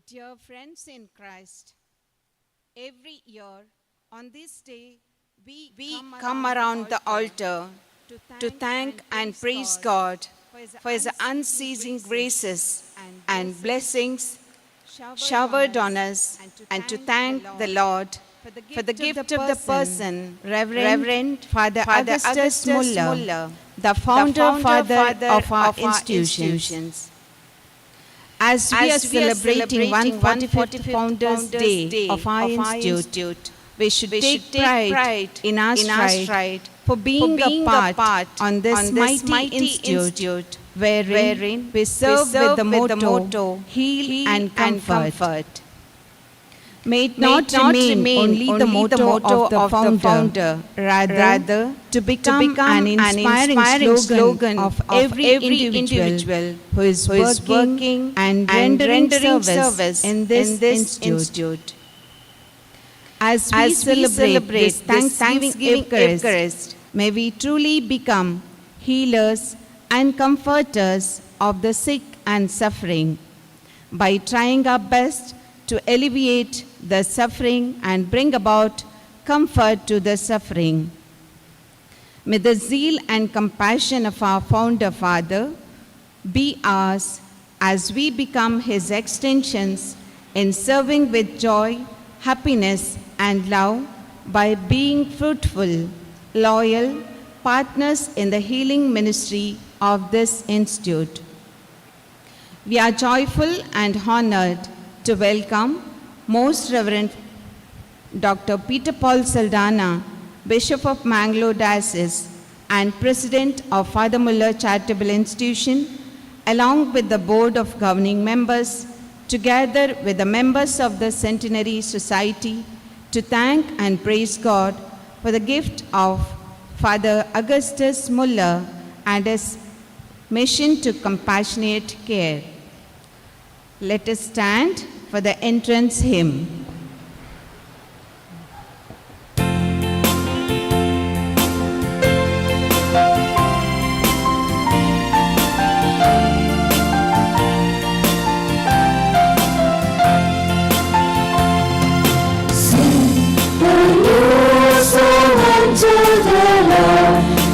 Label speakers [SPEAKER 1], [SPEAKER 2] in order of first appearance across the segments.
[SPEAKER 1] Dear friends in Christ, every year on this day we come around the altar to thank and praise God for His unceasing graces and blessings showered on us, and to thank the Lord for the gift of the person, Reverend Father Augustus Muller, the founder father of our institutions. As we are celebrating 145th Founders Day of our institute, we should take pride in our stride for being a part on this mighty institute, wherein we serve with the motto, heal and comfort. May it not remain only the motto of the founder, rather to become an inspiring slogan of every individual who is working and rendering service in this institute. As we celebrate this Thanksgiving Eucharist, may we truly become healers and comforters of the sick and suffering by trying our best to alleviate the suffering and bring about comfort to the suffering. May the zeal and compassion of our founder father be ours as we become his extensions in serving with joy, happiness, and love by being fruitful, loyal partners in the healing ministry of this institute. We are joyful and honored to welcome Most Reverend Dr. Peter Paul Saldana, Bishop of Mangalore Diocese and President of FR.MULLERS Charitable Institution, along with the Board of Governing Members, together with the members of the Centenary Society, to thank and praise God for the gift of Father Augustus Muller and his mission to compassionate care. Let us stand for the entrance hymn.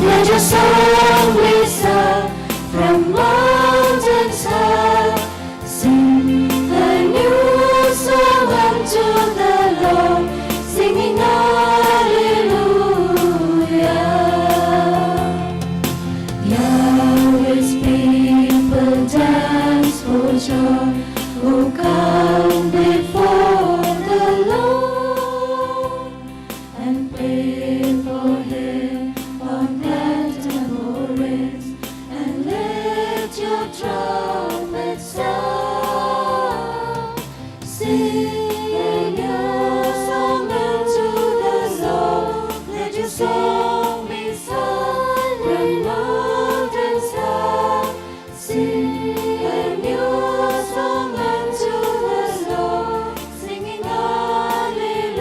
[SPEAKER 2] Let your song be sung from mountains high. Sing the new song unto the Lord, singing hallelujah. Yahweh's people dance for joy, who come before the Lord and pray for him on that temporary, and let your trumpet sound. Sing your song unto the Lord, let your song be sung from mountains high. Sing your song unto the Lord, singing hallelujah.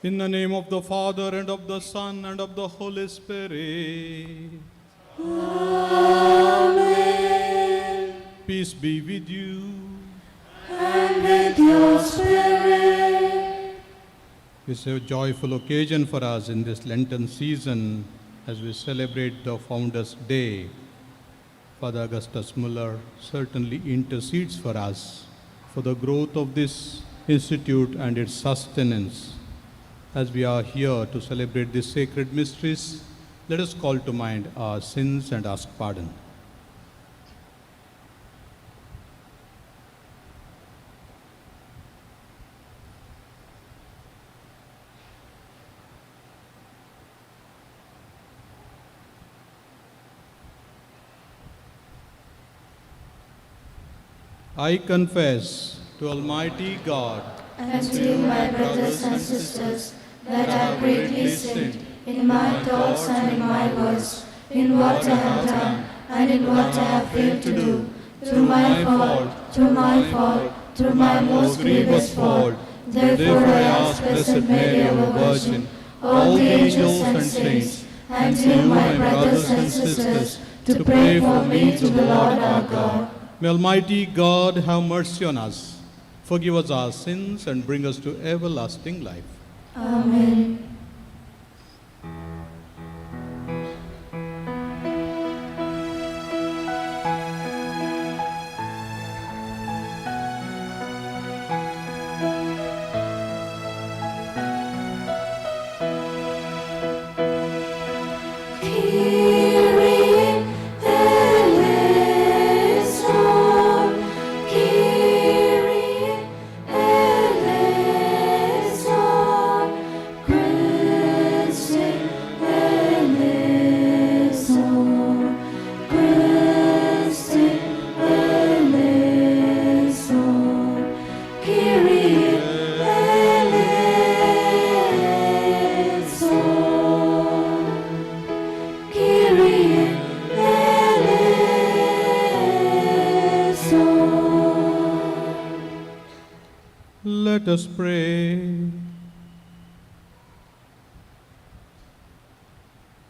[SPEAKER 3] In the name of the Father, and of the Son, and of the Holy Spirit.
[SPEAKER 2] Amen.
[SPEAKER 3] Peace be with you.
[SPEAKER 2] And with your spirit.
[SPEAKER 3] It's a joyful occasion for us in this Lenten season as we celebrate the Founders' Day. Father Augustus Muller certainly intercedes for us for the growth of this institute and its sustenance. As we are here to celebrate these sacred mysteries, let us call to mind our sins and ask pardon. I confess to Almighty God
[SPEAKER 2] And to you, my brothers and sisters, that I have greatly sinned in my thoughts and in my words, in what I have done and in what I have failed to do, through my fault, through my most grievous fault. Therefore I ask Blessed Mary, our Virgin, all the angels and saints, and you, my brothers and sisters, to pray for me to the Lord our God.
[SPEAKER 3] May Almighty God have mercy on us, forgive us our sins, and bring us to everlasting life.
[SPEAKER 2] Amen. Kyrie eleison, Kyrie eleison, Christ eleison, Christ eleison, Kyrie eleison. Kyrie eleison.
[SPEAKER 3] Let us pray.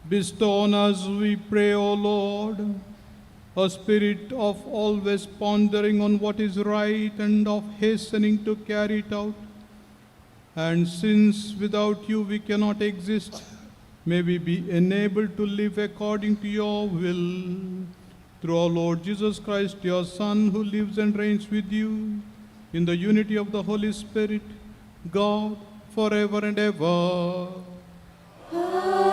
[SPEAKER 3] Bestow on us, we pray, O Lord, a spirit of always pondering on what is right and of hastening to carry it out. And since without you we cannot exist, may we be enabled to live according to your will. Through our Lord Jesus Christ, your Son, who lives and reigns with you in the unity of the Holy Spirit, God, forever and ever.
[SPEAKER 2] Amen.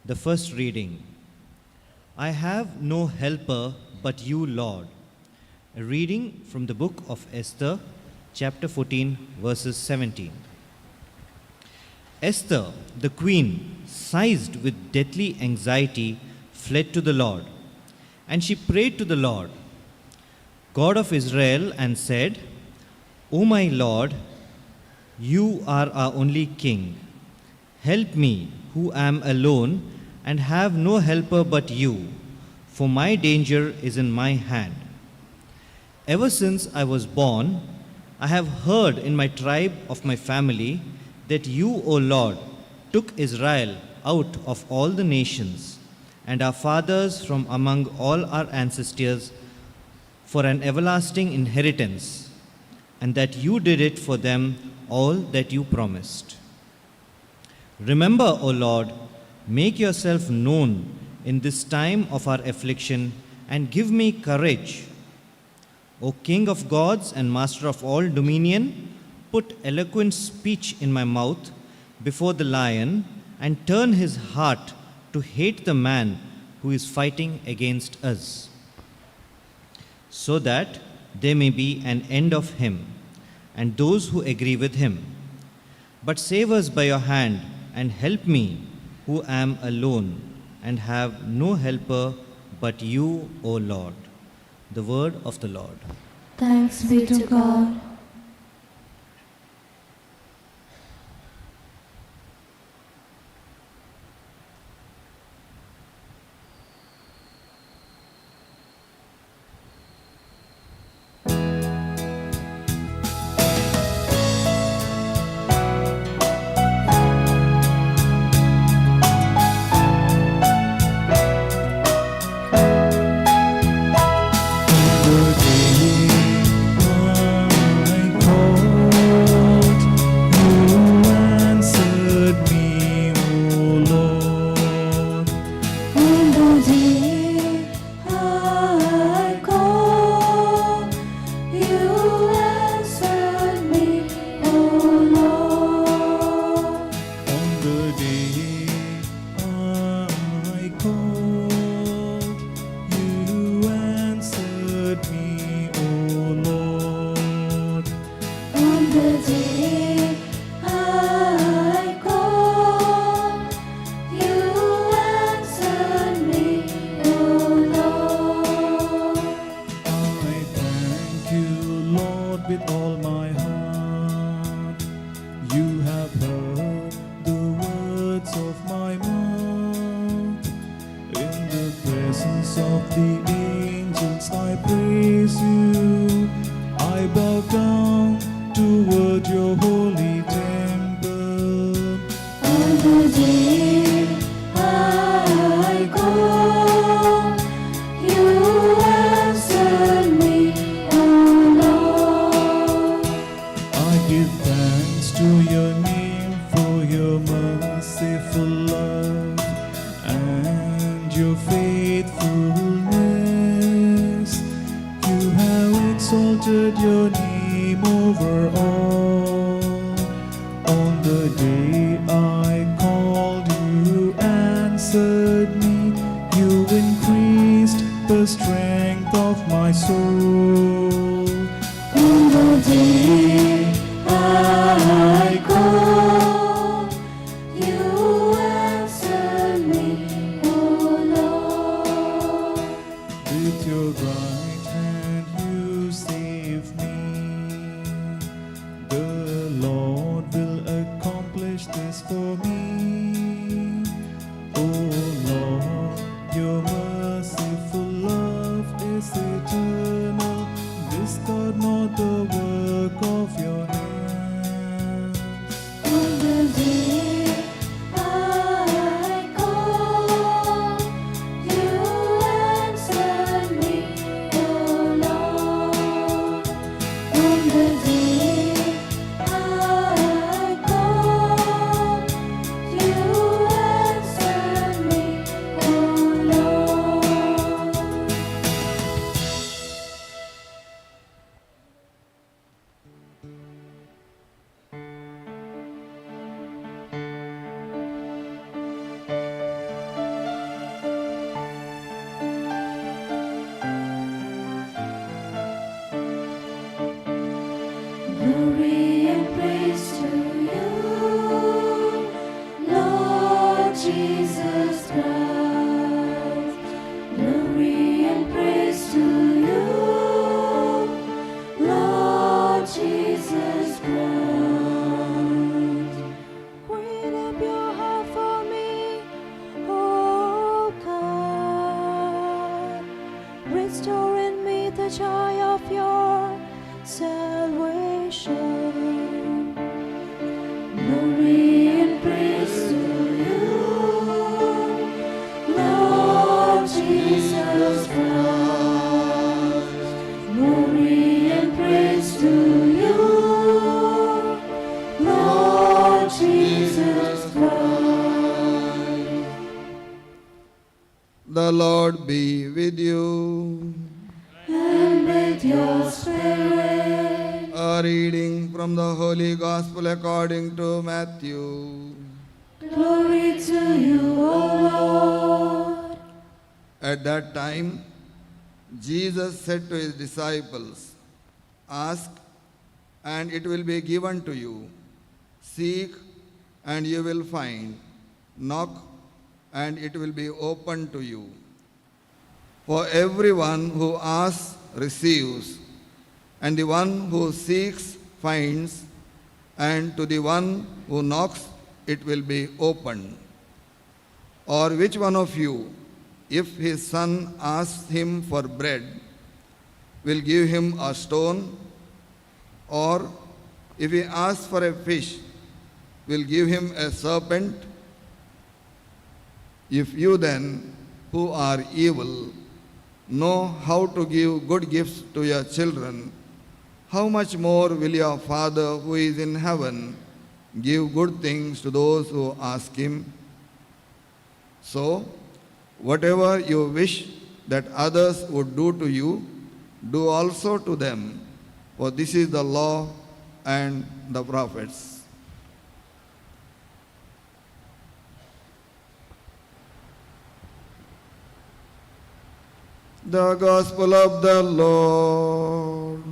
[SPEAKER 4] The first reading. I have no helper but you, Lord. A reading from the book of Esther, chapter 14, verses 17. Esther, the queen, seized with deathly anxiety, fled to the Lord. And she prayed to the Lord, God of Israel, and said, O my Lord, you are our only king. Help me, who am alone and have no helper but you, for my danger is in my hand. Ever since I was born, I have heard in my tribe of my family that you, O Lord, took Israel out of all the nations and our fathers from among all our ancestors for an everlasting inheritance, and that you did it for them all that you promised. Remember, O Lord, make yourself known in this time of our affliction and give me courage. O King of gods and Master of all dominion, put eloquent speech in my mouth before the lion and turn his heart to hate the man who is fighting against us, so that there may be an end of him and those who agree with him. But save us by your hand and help me, who am alone and have no helper but you, O Lord. The word of the Lord.
[SPEAKER 2] Thanks be to God.
[SPEAKER 5] The day presence of the angels I praise you. I bow down toward your holy temple.
[SPEAKER 6] On the day I call, you answer me, O Lord.
[SPEAKER 5] I give thanks to your name for your merciful love and your faithfulness. You have exalted your name over all. On the day I called, you answered me. You increased the strength of my soul.
[SPEAKER 6] On the day I call, you answer me, O Lord.
[SPEAKER 5] With your right hand you save me. The Lord will accomplish this for me. O Lord, your merciful love is eternal. Discard not the work of your hands.
[SPEAKER 6] On the day I call, you answer me, O Lord. On the day I call, you answer me, O Lord. Glory and praise to you, Lord Jesus Christ. Glory and praise to you, Lord Jesus Christ. Open up your heart for me, oh God. Restore in me the joy of your salvation. Glory and praise to you, Lord Jesus Christ. Glory and praise to you, Lord Jesus Christ.
[SPEAKER 7] The Lord be with you.
[SPEAKER 6] And with your spirit.
[SPEAKER 7] A reading from the Holy Gospel according to Matthew.
[SPEAKER 6] Glory to you, O Lord.
[SPEAKER 7] At that time, Jesus said to his disciples, "Ask, and it will be given to you. Seek, and you will find. Knock, and it will be opened to you. For everyone who asks receives, and the one who seeks finds, and to the one who knocks it will be opened. Or which one of you, if his son asks him for bread, will give him a stone? Or if he asks for a fish, will give him a serpent? If you then, who are evil, know how to give good gifts to your children, how much more will your Father who is in heaven give good things to those who ask him? So, whatever you wish that others would do to you, do also to them, for this is the law and the prophets." The Gospel of the Lord.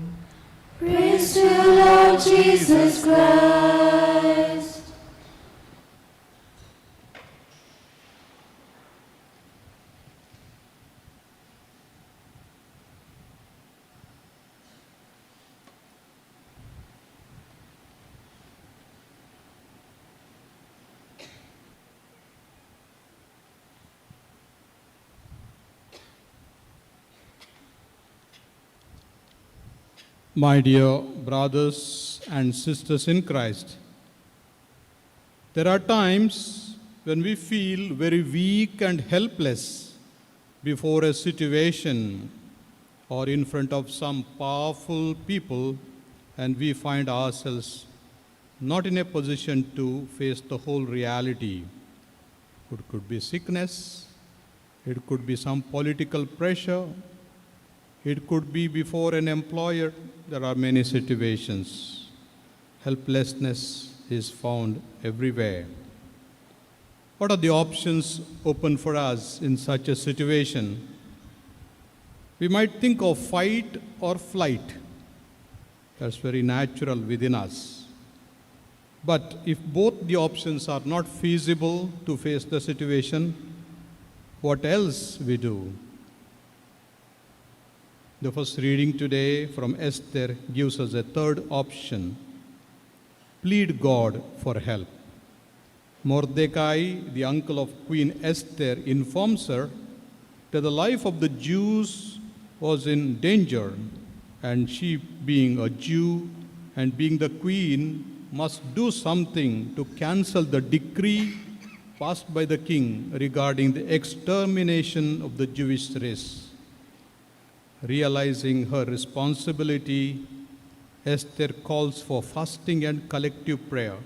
[SPEAKER 6] Praise to you, Lord Jesus Christ.
[SPEAKER 3] My dear brothers and sisters in Christ, there are times when we feel very weak and helpless before a situation or in front of some powerful people, and we find ourselves not in a position to face the whole reality. It could be sickness, it could be some political pressure, it could be before an employer. There are many situations. Helplessness is found everywhere. What are the options open for us in such a situation? We might think of fight or flight. That's very natural within us. But if both the options are not feasible to face the situation, what else we do? The first reading today from Esther gives us a third option. Plead God for help. Mordecai, the uncle of Queen Esther, informs her that the life of the Jews was in danger, and she, being a Jew and being the queen, must do something to cancel the decree passed by the king regarding the extermination of the Jewish race. Realizing her responsibility, Esther calls for fasting and collective prayer,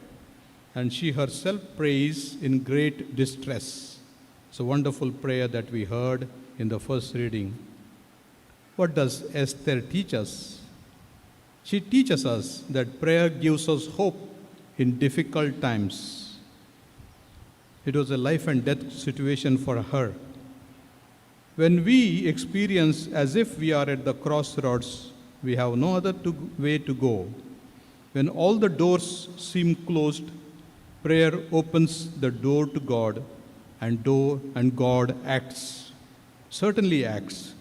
[SPEAKER 3] and she herself prays in great distress. It's a wonderful prayer that we heard in the first reading. What does Esther teach us? She teaches us that prayer gives us hope in difficult times. It was a life and death situation for her. When we experience as if we are at the crossroads, we have no other way to go. When all the doors seem closed, prayer opens the door to God, and God acts, certainly acts.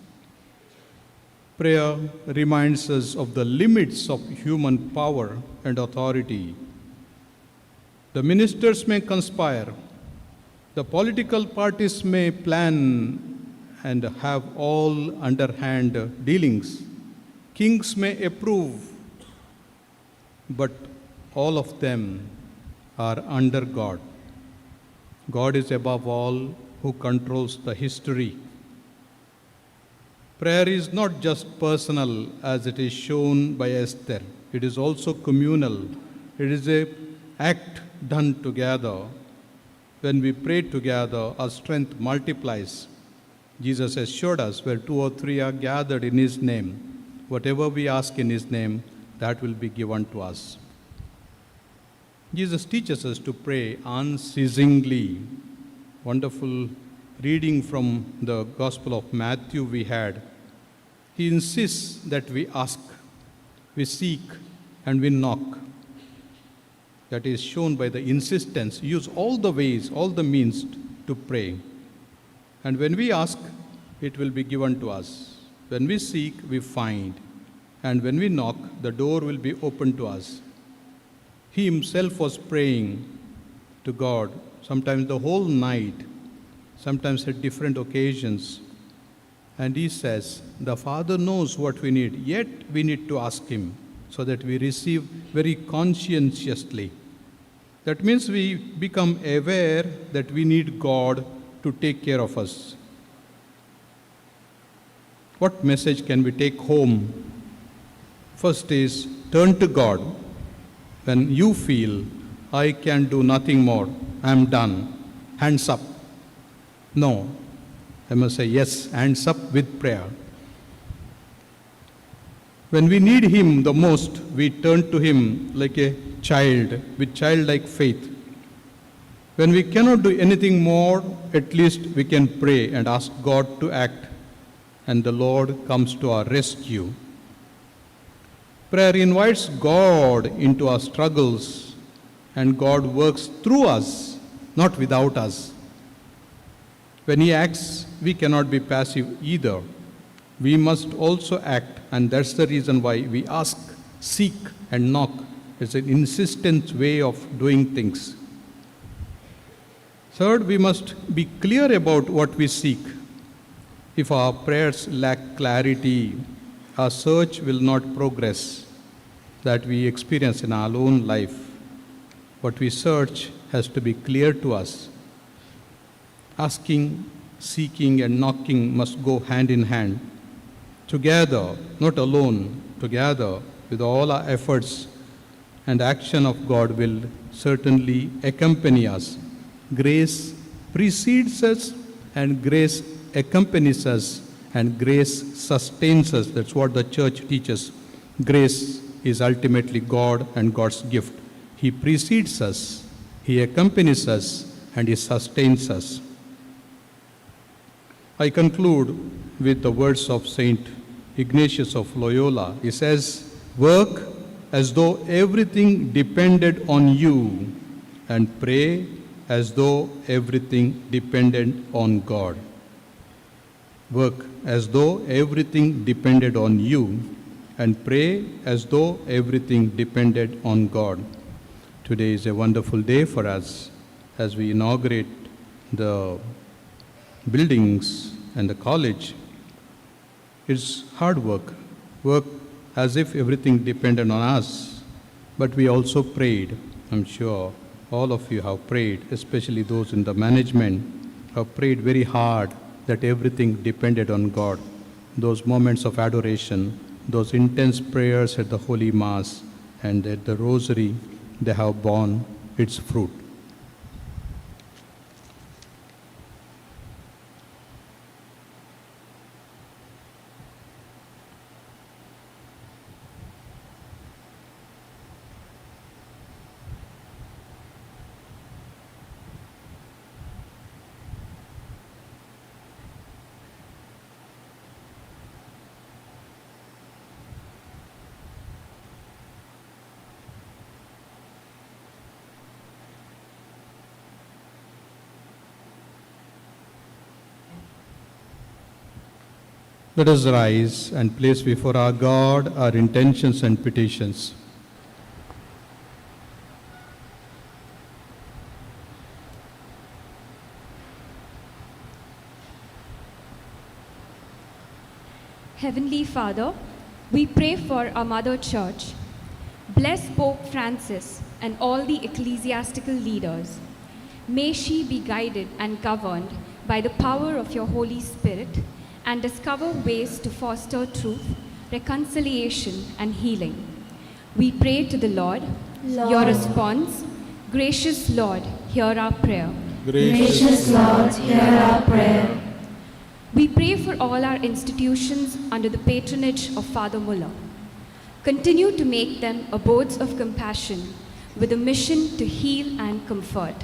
[SPEAKER 3] Prayer reminds us of the limits of human power and authority. The ministers may conspire, the political parties may plan and have all underhand dealings. Kings may approve, but all of them are under God. God is above all, who controls the history. Prayer is not just personal as it is shown by Esther. It is also communal. It is an act done together. When we pray together, our strength multiplies. Jesus assured us, where 2 or 3 are gathered in His name, whatever we ask in His name, that will be given to us. Jesus teaches us to pray unceasingly. Wonderful reading from the Gospel of Matthew we had. He insists that we ask, we seek, and we knock. That is shown by the insistence. Use all the ways, all the means to pray. And when we ask, it will be given to us. When we seek, we find. And when we knock, the door will be opened to us. He himself was praying to God, sometimes the whole night, sometimes at different occasions. And he says, the Father knows what we need, yet we need to ask Him so that we receive very conscientiously. That means we become aware that we need God to take care of us. What message can we take home? First is, turn to God. When you feel, I can do nothing more, I am done, hands up. No, I must say yes, hands up with prayer. When we need Him the most, we turn to Him like a child, with childlike faith. When we cannot do anything more, at least we can pray and ask God to act, and the Lord comes to our rescue. Prayer invites God into our struggles, and God works through us, not without us. When He acts, we cannot be passive either. We must also act, and that's the reason why we ask, seek, and knock. It's an insistent way of doing things. Third, we must be clear about what we seek. If our prayers lack clarity, our search will not progress that we experience in our own life. What we search has to be clear to us. Asking, seeking, and knocking must go hand in hand. Together, not alone, together with all our efforts, and action of God will certainly accompany us. Grace precedes us, and grace accompanies us, and grace sustains us. That's what the church teaches. Grace is ultimately God and God's gift. He precedes us, He accompanies us, and He sustains us. I conclude with the words of Saint Ignatius of Loyola. He says, "Work as though everything depended on you, and pray as though everything depended on God." Work as though everything depended on you, and pray as though everything depended on God. Today is a wonderful day for us as we inaugurate the buildings and the college. It's hard work as if everything depended on us. But we also prayed. I'm sure all of you have prayed, especially those in the management, have prayed very hard that everything depended on God. Those moments of adoration, those intense prayers at the Holy Mass and at the Rosary, they have borne its fruit. Let us rise and place before our God our intentions and petitions.
[SPEAKER 8] Heavenly Father, we pray for our Mother Church. Bless Pope Francis and all the ecclesiastical leaders. May she be guided and governed by the power of your Holy Spirit and discover ways to foster truth, reconciliation, and healing. We pray to the Lord. Your response, gracious Lord, hear our prayer.
[SPEAKER 6] Gracious Lord, hear our prayer.
[SPEAKER 8] We pray for all our institutions under the patronage of Father Muller. Continue to make them abodes of compassion with a mission to heal and comfort.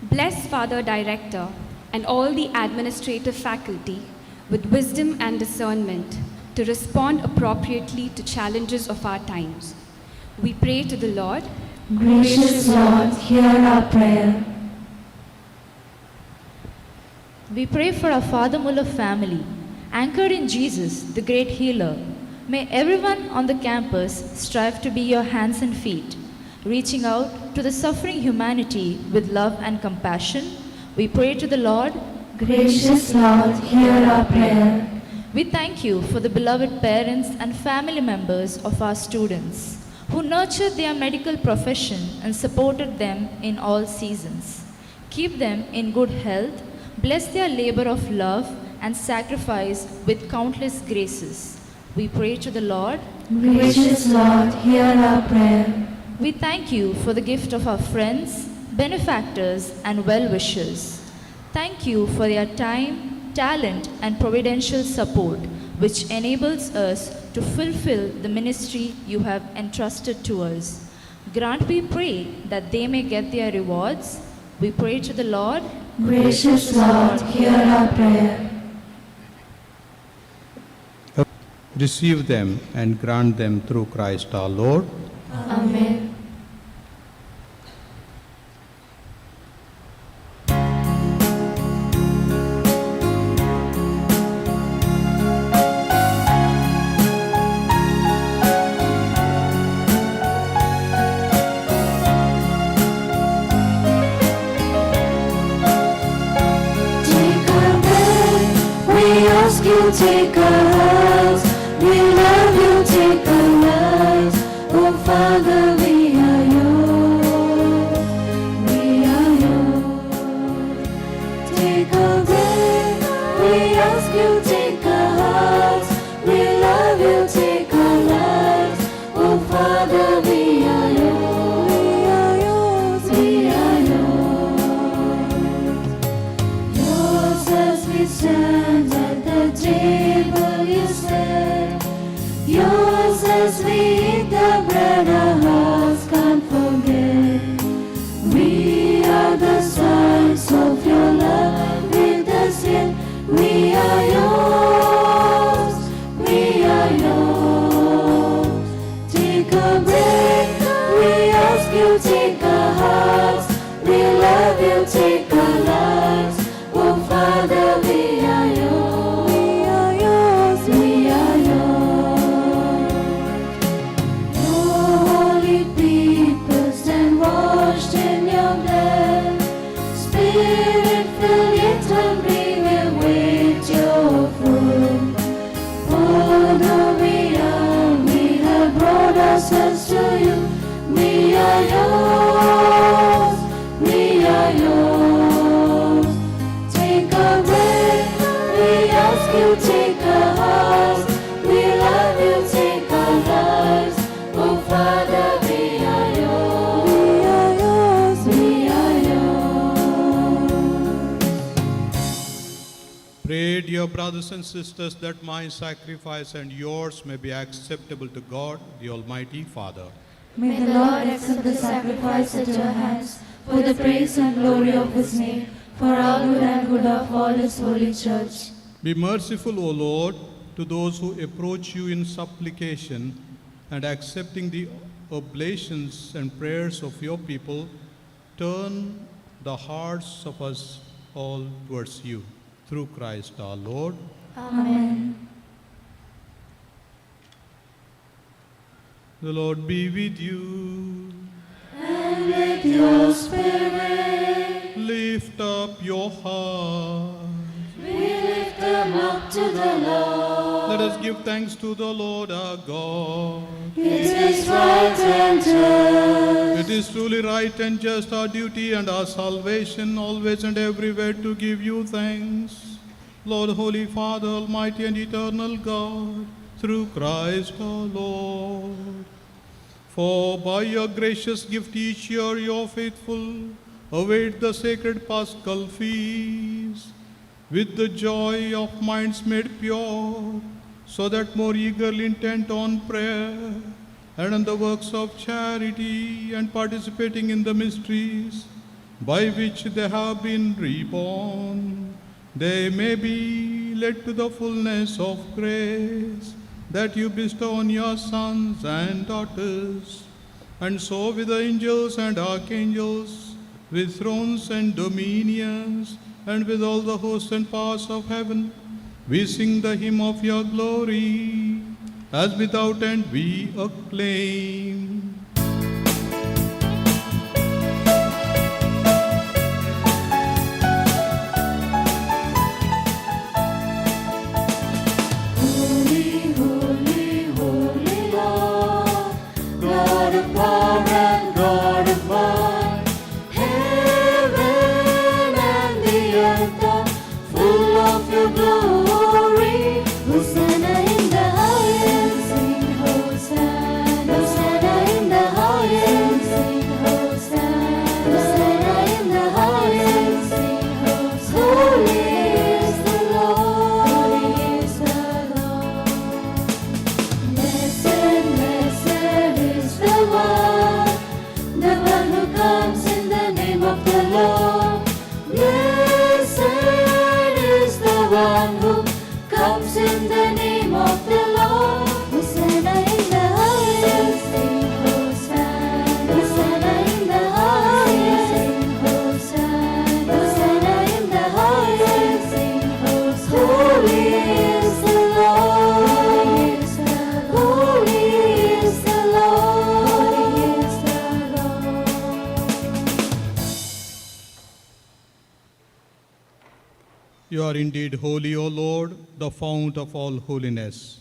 [SPEAKER 8] Bless Father Director and all the administrative faculty with wisdom and discernment to respond appropriately to challenges of our times. We pray to the Lord.
[SPEAKER 6] Gracious Lord, hear our prayer.
[SPEAKER 9] We pray for our Father Muller family, anchored in Jesus, the great healer. May everyone on the campus strive to be your hands and feet, reaching out to the suffering humanity with love and compassion. We pray to the Lord.
[SPEAKER 6] Gracious Lord, hear our prayer.
[SPEAKER 9] We thank you for the beloved parents and family members of our students who nurtured their medical profession and supported them in all seasons. Keep them in good health, bless their labor of love and sacrifice with countless graces. We pray to the Lord.
[SPEAKER 6] Gracious Lord, hear our prayer.
[SPEAKER 9] We thank you for the gift of our friends, benefactors, and well-wishers. Thank you for their time, talent, and providential support, which enables us to fulfill the ministry you have entrusted to us. Grant, we pray, that they may get their rewards. We pray to the Lord.
[SPEAKER 6] Gracious Lord, hear our prayer.
[SPEAKER 3] Receive them and grant them through Christ our Lord.
[SPEAKER 6] Amen. Take our breath, we ask you, take our hearts. We love you, take our lives. Oh Father, we are yours. We are yours. Take our breath. We ask you, take our hearts. We love you, take our lives. Oh Father, we are yours. We are yours. Yours as we stand at the table you said. Yours as we eat the bread our hearts can't forget. We are the signs of your love with us yet. We are yours. We are yours. Take a breath. We ask you, take our hearts. We love you, take our lives. Oh Father, we are yours. We are yours. We are yours. Your holy people stand washed in your blood. Spirit filled yet hungry will wait your food. Although we have brought ourselves to you. We are yours. We are yours. Take our breath. We ask you, take our hearts. We love you, take our lives. Oh Father, we are yours. We are yours. We are yours.
[SPEAKER 3] Pray, dear brothers and sisters, that my sacrifice and yours may be acceptable to God, the Almighty Father.
[SPEAKER 6] May the Lord accept the sacrifice at your hands for the praise and glory of his name, for our good and good of all his holy church.
[SPEAKER 3] Be merciful, O Lord, to those who approach you in supplication, and accepting the oblations and prayers of your people, turn the hearts of us all towards you. Through Christ our Lord.
[SPEAKER 6] Amen.
[SPEAKER 3] The Lord be with you.
[SPEAKER 6] And with your spirit,
[SPEAKER 3] Lift up your heart.
[SPEAKER 6] we lift them up to the Lord.
[SPEAKER 3] Let us give thanks to the Lord our God.
[SPEAKER 6] It is right and just.
[SPEAKER 3] It is truly right and just, our duty and our salvation, always and everywhere to give you thanks. Lord, Holy Father, Almighty and eternal God, through Christ our Lord. For by your gracious gift each year your faithful await the sacred Paschal feast with the joy of minds made pure, so that more eagerly intent on prayer and on the works of charity and participating in the mysteries by which they have been reborn, they may be led to the fullness of grace that you bestow on your sons and daughters. And so with the angels and archangels, with thrones and dominions, and with all the hosts and powers of heaven, we sing the hymn of your glory, as without end we acclaim.
[SPEAKER 6] Holy, holy, holy Lord, God of power and God of might, heaven and the earth are full of your glory. Hosanna in the highest, sing Hosanna. Hosanna in the highest, sing Hosanna. Hosanna in the highest, sing Hosanna. Holy is the Lord, holy is the Lord. Blessed, blessed is the one who comes in the name of the Lord. Blessed is the one who comes in the name of the Lord. Hosanna in the highest, sing Hosanna. Hosanna in the highest, sing Hosanna. Hosanna in the highest, sing Hosanna. Holy is the Lord, holy is the Lord, holy is the Lord.
[SPEAKER 3] You are indeed holy, O Lord, the fount of all holiness.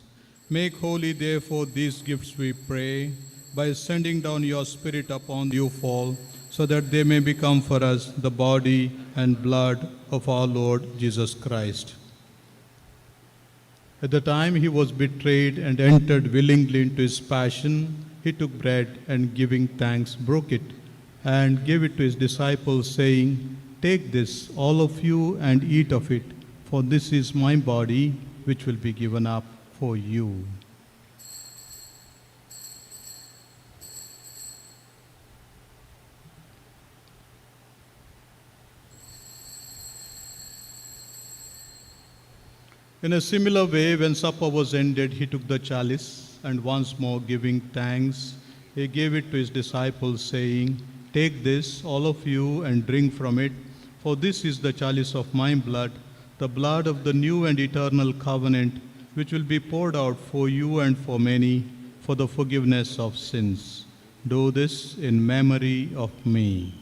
[SPEAKER 3] Make holy, therefore, these gifts, we pray, by sending down your Spirit upon you fall, so that they may become for us the body and blood of our Lord Jesus Christ. At the time he was betrayed and entered willingly into his passion, he took bread and giving thanks broke it and gave it to his disciples, saying, "Take this, all of you, and eat of it, for this is my body, which will be given up for you." In a similar way, when supper was ended, he took the chalice, and once more giving thanks, he gave it to his disciples, saying, "Take this, all of you, and drink from it, for this is the chalice of my blood, the blood of the new and eternal covenant, which will be poured out for you and for many for the forgiveness of sins. Do this in memory of me."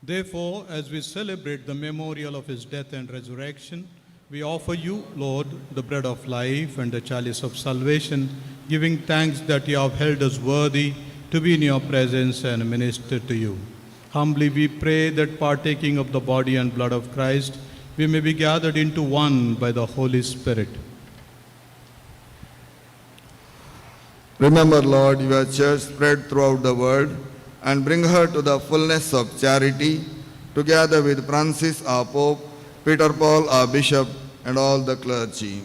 [SPEAKER 3] Therefore, as we celebrate the memorial of his death and resurrection, we offer you, Lord, the bread of life and the chalice of salvation, giving thanks that you have held us worthy to be in your presence and minister to you. Humbly we pray that partaking of the body and blood of Christ, we may be gathered into one by the Holy Spirit.
[SPEAKER 7] Remember, Lord, your church spread throughout the world, and bring her to the fullness of charity, together with Francis, our Pope, Peter Paul, our Bishop, and all the clergy.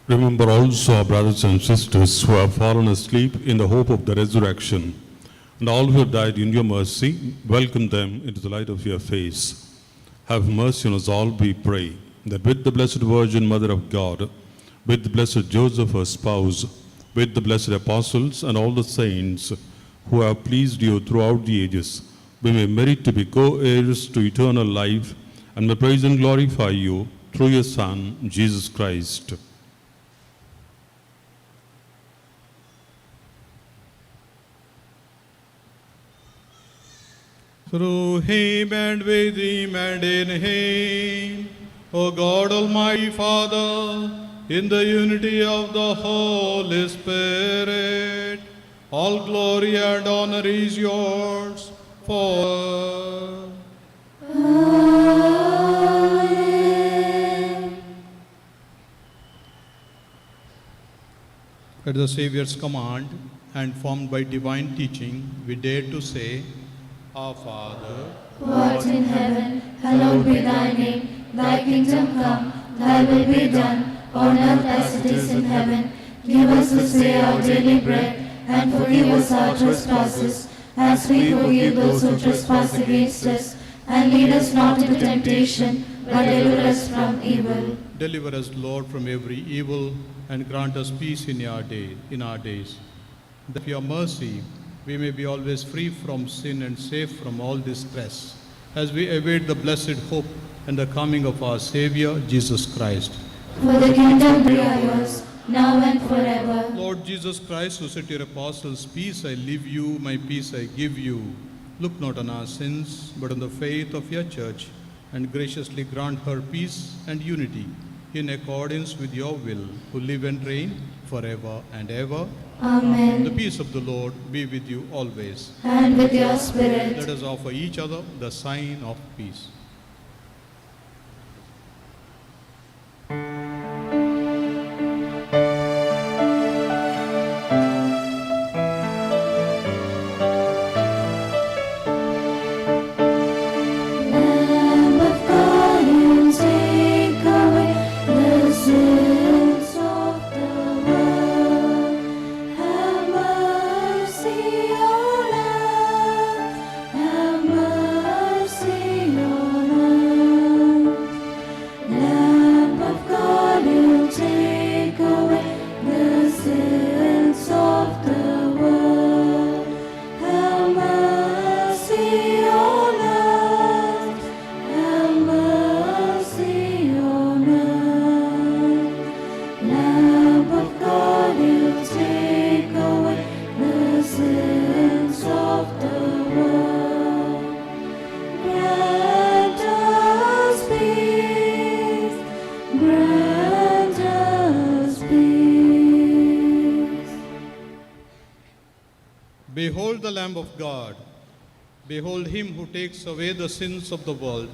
[SPEAKER 10] Remember also our brothers and sisters who have fallen asleep in the hope of the resurrection, and all who have died in your mercy. Welcome them into the light of your face. Have mercy on us all, we pray, that with the Blessed Virgin, Mother of God, with the Blessed Joseph, her spouse, with the blessed apostles and all the saints who have pleased you throughout the ages, we may merit to be co-heirs to eternal life, and may praise and glorify you through your Son, Jesus Christ.
[SPEAKER 3] Through him and with him and in him, O God Almighty Father, in the unity of the Holy Spirit, all glory and honor is yours forever. At the Saviour's command and formed by divine teaching, we dare to say, Our Father,
[SPEAKER 6] who art in heaven, hallowed be thy name. Thy kingdom come, thy will be done, on earth as it is in heaven. Give us this day our daily bread, and forgive us our trespasses, as we forgive those who trespass against us. And lead us not into temptation, but deliver us from evil.
[SPEAKER 3] Deliver us, Lord, from every evil, and grant us peace in our days. That for your mercy we may be always free from sin and safe from all distress, as we await the blessed hope and the coming of our Savior, Jesus Christ.
[SPEAKER 6] For the kingdom be yours, now and forever.
[SPEAKER 3] Lord Jesus Christ, who said to your apostles, "Peace I leave you, my peace I give you," look not on our sins, but on the faith of your church, and graciously grant her peace and unity, in accordance with your will, who live and reign forever and ever.
[SPEAKER 6] Amen.
[SPEAKER 3] The peace of the Lord be with you always.
[SPEAKER 6] And with your spirit.
[SPEAKER 3] Let us offer each other the sign of peace.
[SPEAKER 6] Lamb of God, you take away the sins of the world.
[SPEAKER 3] Behold the Lamb of God. Behold him who takes away the sins of the world.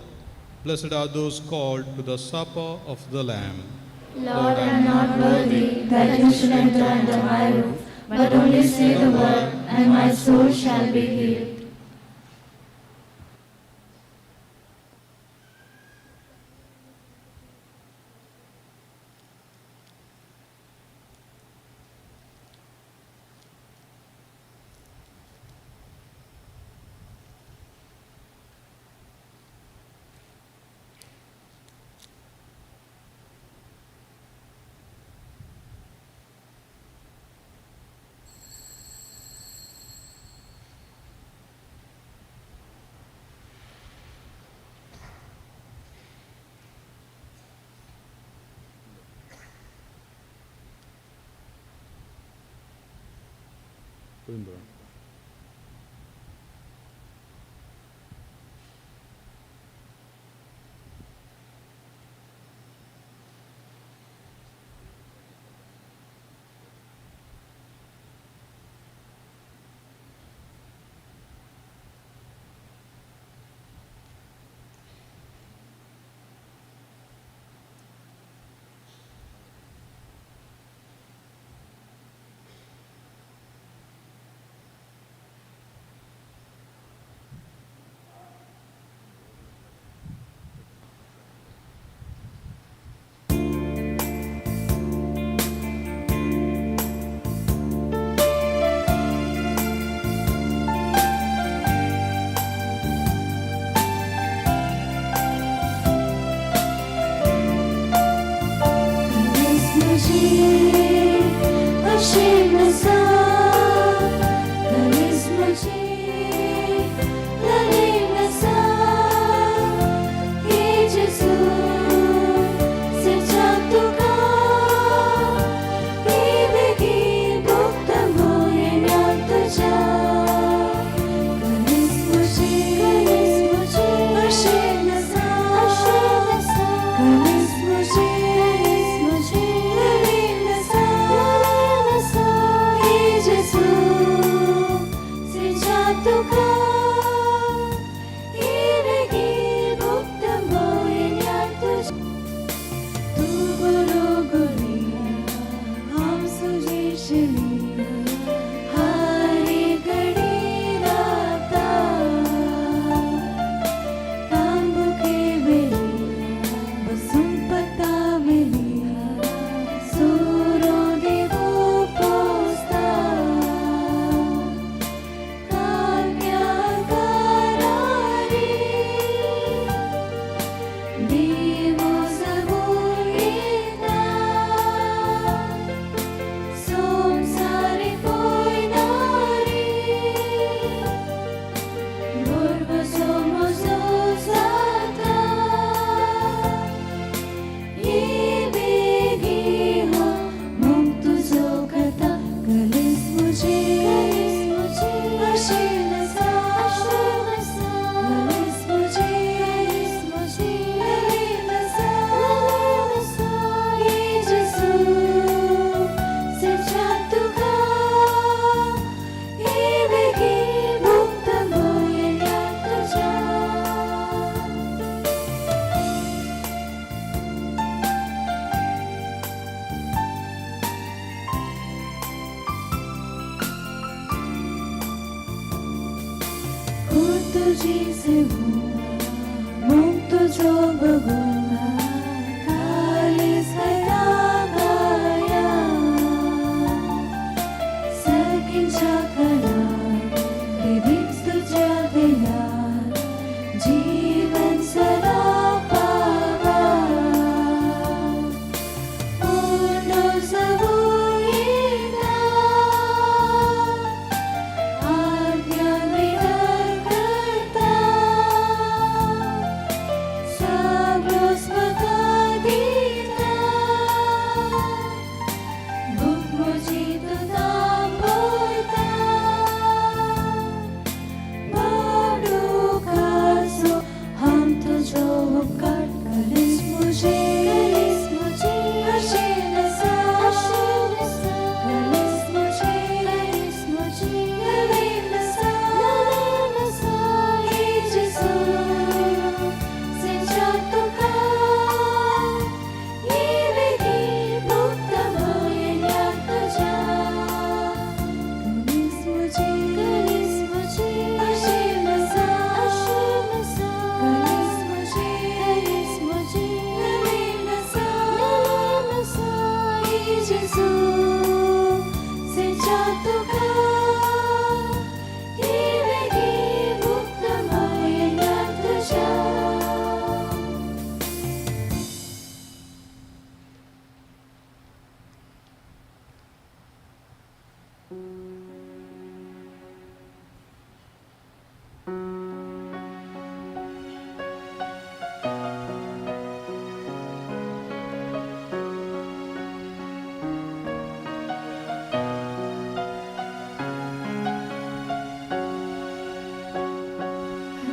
[SPEAKER 3] Blessed are those called to the supper of the Lamb.
[SPEAKER 6] Lord, I am not worthy that you should enter under my roof, but only say the word, and my soul shall be healed.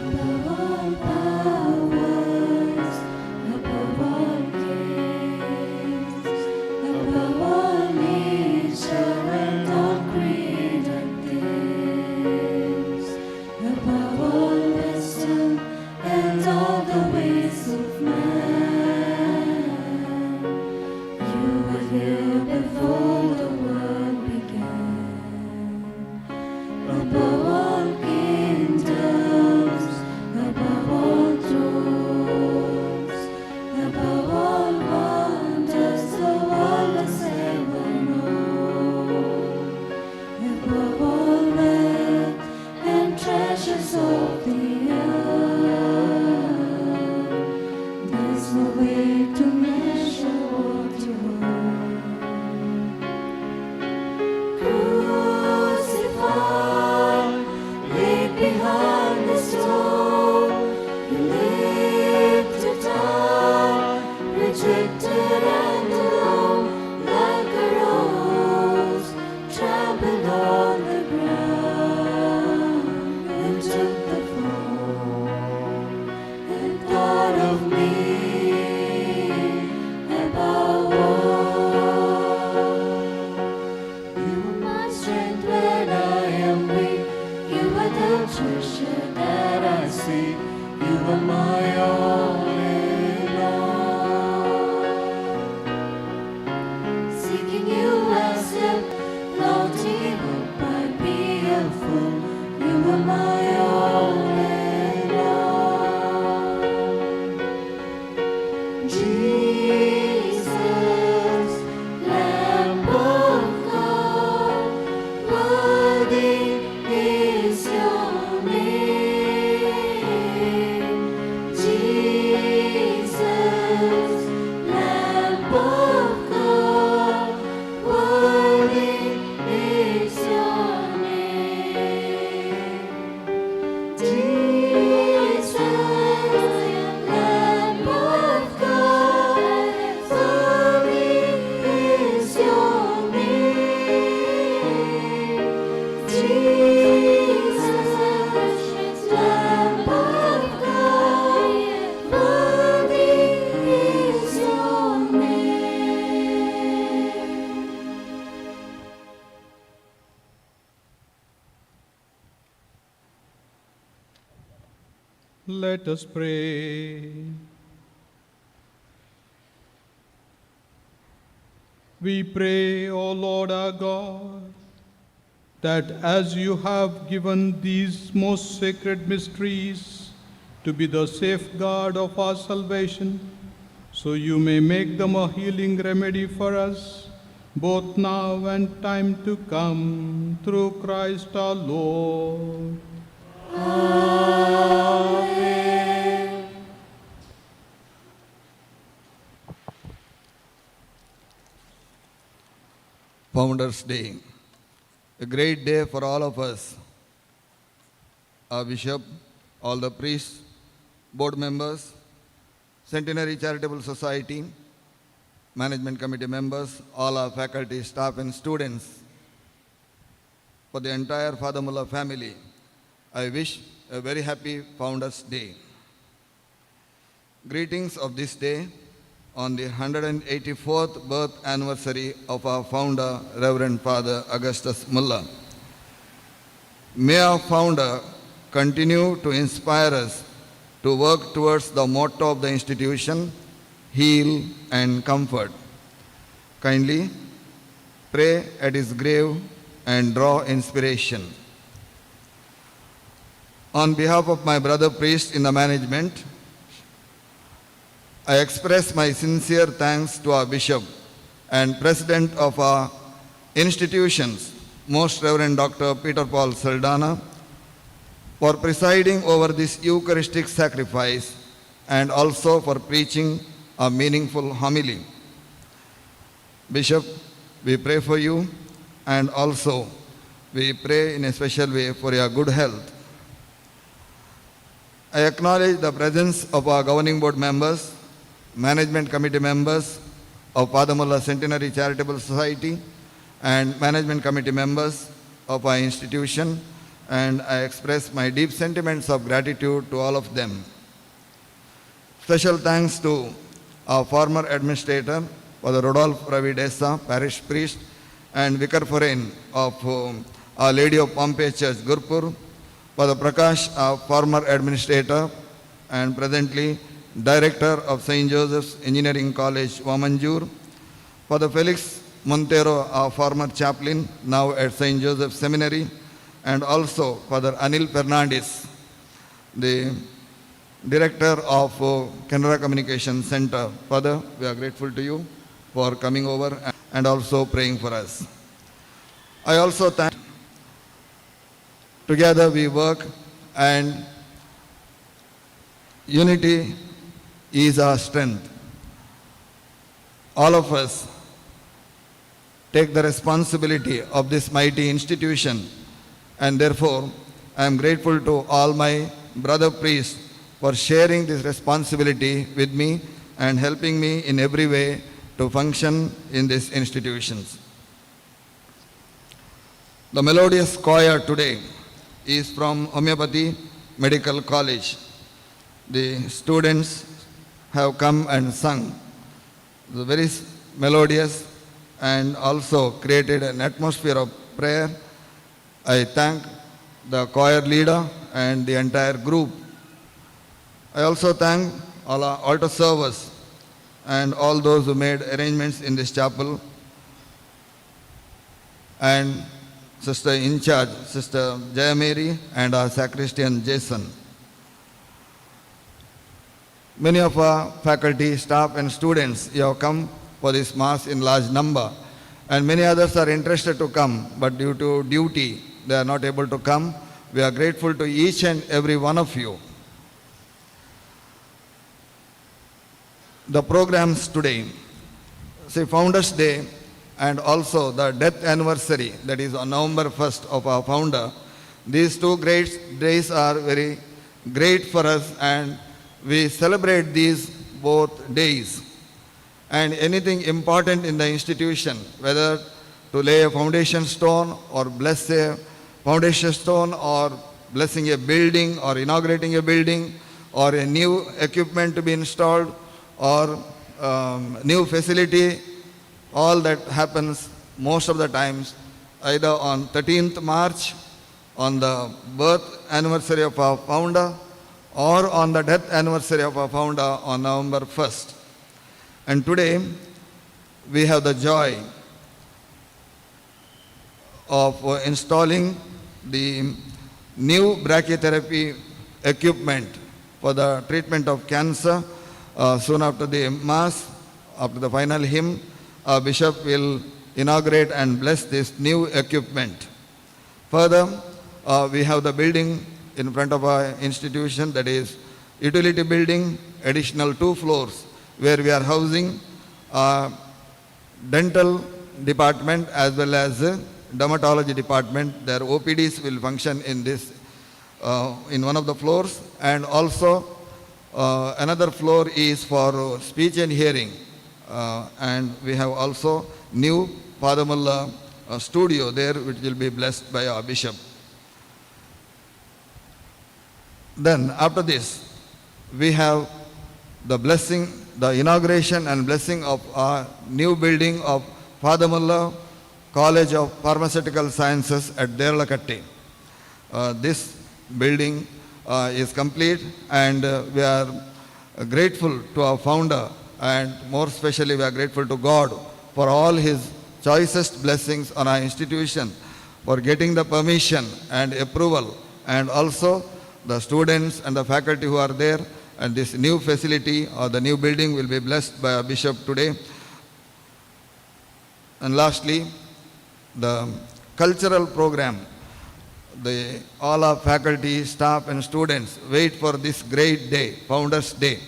[SPEAKER 6] Above all powers, above all kings, above all nature and all created things, above all wisdom and all the ways of man, you were here before the world began. Above all kingdoms, above all thrones, above all wonders the world has ever known, above all wealth and treasures of the earth, there's no way to measure what you are. Crucified, laid behind the stone, you lived to die, rejected and alone, like a rose trampled on the ground. You took the fall and thought of me above all. You are my strength when I am weak. You are the treasure that I seek. You are my all in all. Seeking you as if longing hope I'd be a fool. You are my all in all. Jesus, Lamb of God, worthy is your name. Jesus, Lamb of God, worthy is your name. Jesus, Lamb of God, worthy is your name. Jesus, Lamb of God, worthy is your name.
[SPEAKER 3] Let us pray. We pray, O Lord our God, that as you have given these most sacred mysteries to be the safeguard of our salvation, so you may make them a healing remedy for us, both now and time to come, through Christ our Lord.
[SPEAKER 7] Founders' Day, a great day for all of us. Our bishop, all the priests, board members, Centenary Charitable Society, management committee members, all our faculty, staff and students. For the entire Father Muller family, I wish a very happy Founders' Day. Greetings of this day on the 184th birth anniversary of our founder, Reverend Father Augustus Muller. May our founder continue to inspire us to work towards the motto of the institution, heal and comfort. Kindly pray at his grave and draw inspiration. On behalf of my brother priest in the management, I express my sincere thanks to our bishop and president of our institutions, Most Reverend Dr. Peter Paul Saldana, for presiding over this Eucharistic sacrifice and also for preaching a meaningful homily. Bishop, we pray for you and also we pray in a special way for your good health. I acknowledge the presence of our governing board members, management committee members of Father Muller Centenary Charitable Society, and management committee members of our institution, and I express my deep sentiments of gratitude to all of them. Special thanks to our former administrator, Father Rodolphe Ravi Desa, parish priest, and vicar foreign of Our Lady of Pompeii Church, Gurpur, Father Prakash, our former administrator and presently director of St. Joseph's Engineering College, Vamanjur, Father Felix Montero, our former chaplain, now at St. Joseph's Seminary, and also Father Anil Fernandez, the director of Canara Communication Center. Father, we are grateful to you for coming over and also praying for us. I also thank. Together we work, and unity is our strength. All of us take the responsibility of this mighty institution, and therefore I am grateful to all my brother priests for sharing this responsibility with me and helping me in every way to function in these institutions. The melodious choir today is from Homeopathy Medical College. The students have come and sung. The very melodious and also created an atmosphere of prayer. I thank the choir leader and the entire group. I also thank all our altar servers and all those who made arrangements in this chapel, and Sister in charge, Sister Jaya Mary, and our sacristan Jason. Many of our faculty, staff and students, you have come for this Mass in large number, and many others are interested to come, but due to duty, they are not able to come. We are grateful to each and every one of you. The programs today, say Founders Day and also the death anniversary, that is on November 1st of our founder. These two great days are very great for us, and we celebrate these both days. And anything important in the institution, whether to lay a foundation stone or bless a foundation stone or blessing a building or inaugurating a building or a new equipment to be installed or new facility, all that happens most of the times either on 13th March, on the birth anniversary of our founder, or on the death anniversary of our founder on November 1st. And today, we have the joy of installing the new brachytherapy equipment for the treatment of cancer. Soon after the Mass, after the final hymn, our Bishop will inaugurate and bless this new equipment. Further, we have the building in front of our institution, that is utility building, additional 2 floors, where we are housing a dental department as well as a dermatology department. Their OPDs will function in this, in one of the floors, and also another floor is for speech and hearing, and we have also new Father Muller studio there, which will be blessed by our Bishop. Then after this, we have the blessing, the inauguration and blessing of our new building of Father Muller College of Pharmaceutical Sciences at Derlakatte. This building is complete, and we are grateful to our founder, and more especially we are grateful to God for all his choicest blessings on our institution, for getting the permission and approval, and also the students and the faculty who are there, and this new facility or the new building will be blessed by our Bishop today. And lastly, the cultural program. All our faculty, staff and students wait for this great day, Founders Day,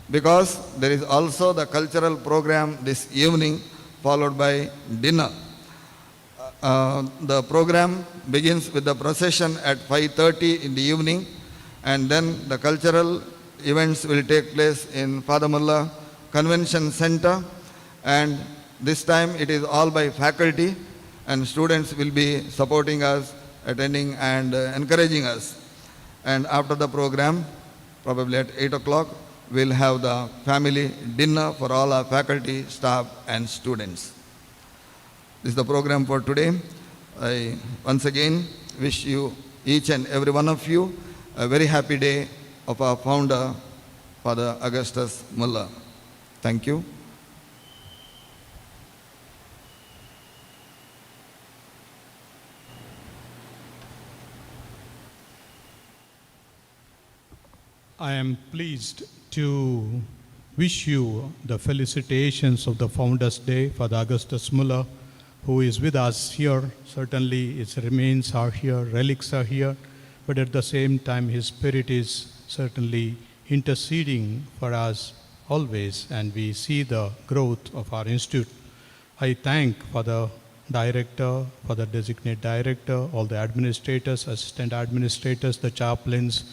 [SPEAKER 7] because there is also the cultural program this evening followed by dinner. The program begins with the procession at 5:30 in the evening, and then the cultural events will take place in Father Muller Convention Center, and this time it is all by faculty, and students will be supporting us, attending and encouraging us. And after the program, probably at 8 o'clock, we'll have the family dinner for all our faculty, staff and students. This is the program for today. I once again wish you, each and every one of you, a very happy day of our founder, Father Augustus Muller. Thank you.
[SPEAKER 3] I am pleased to wish you the felicitations of the Founders' Day, Father Augustus Muller, who is with us here. Certainly his remains are here, relics are here, but at the same time his spirit is certainly interceding for us always, and we see the growth of our institute. I thank for the director, for the designate director, all the administrators, assistant administrators, the chaplains,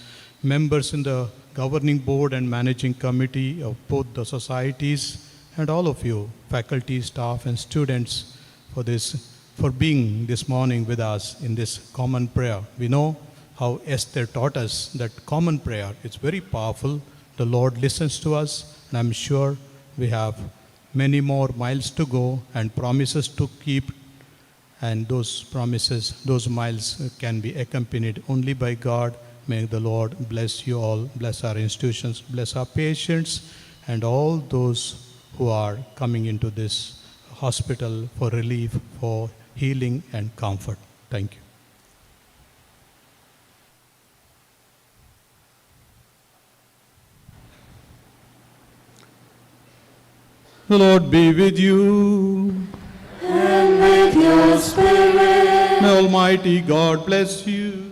[SPEAKER 3] members in the governing board and managing committee of both the societies, and all of you, faculty, staff and students, for being this morning with us in this common prayer. We know how Esther taught us that common prayer is very powerful. The Lord listens to us, and I'm sure we have many more miles to go and promises to keep, and those promises, those miles can be accompanied only by God. May the Lord bless you all, bless our institutions, bless our patients, and all those who are coming into this hospital for relief, for healing and comfort. Thank you. The Lord be with you.
[SPEAKER 6] And with your spirit.
[SPEAKER 3] May Almighty God bless you,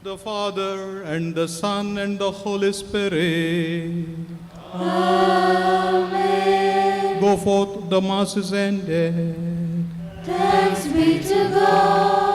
[SPEAKER 3] the Father and the Son and the Holy Spirit.
[SPEAKER 6] Amen.
[SPEAKER 3] Go forth, the Mass is ended.
[SPEAKER 6] Thanks be to God.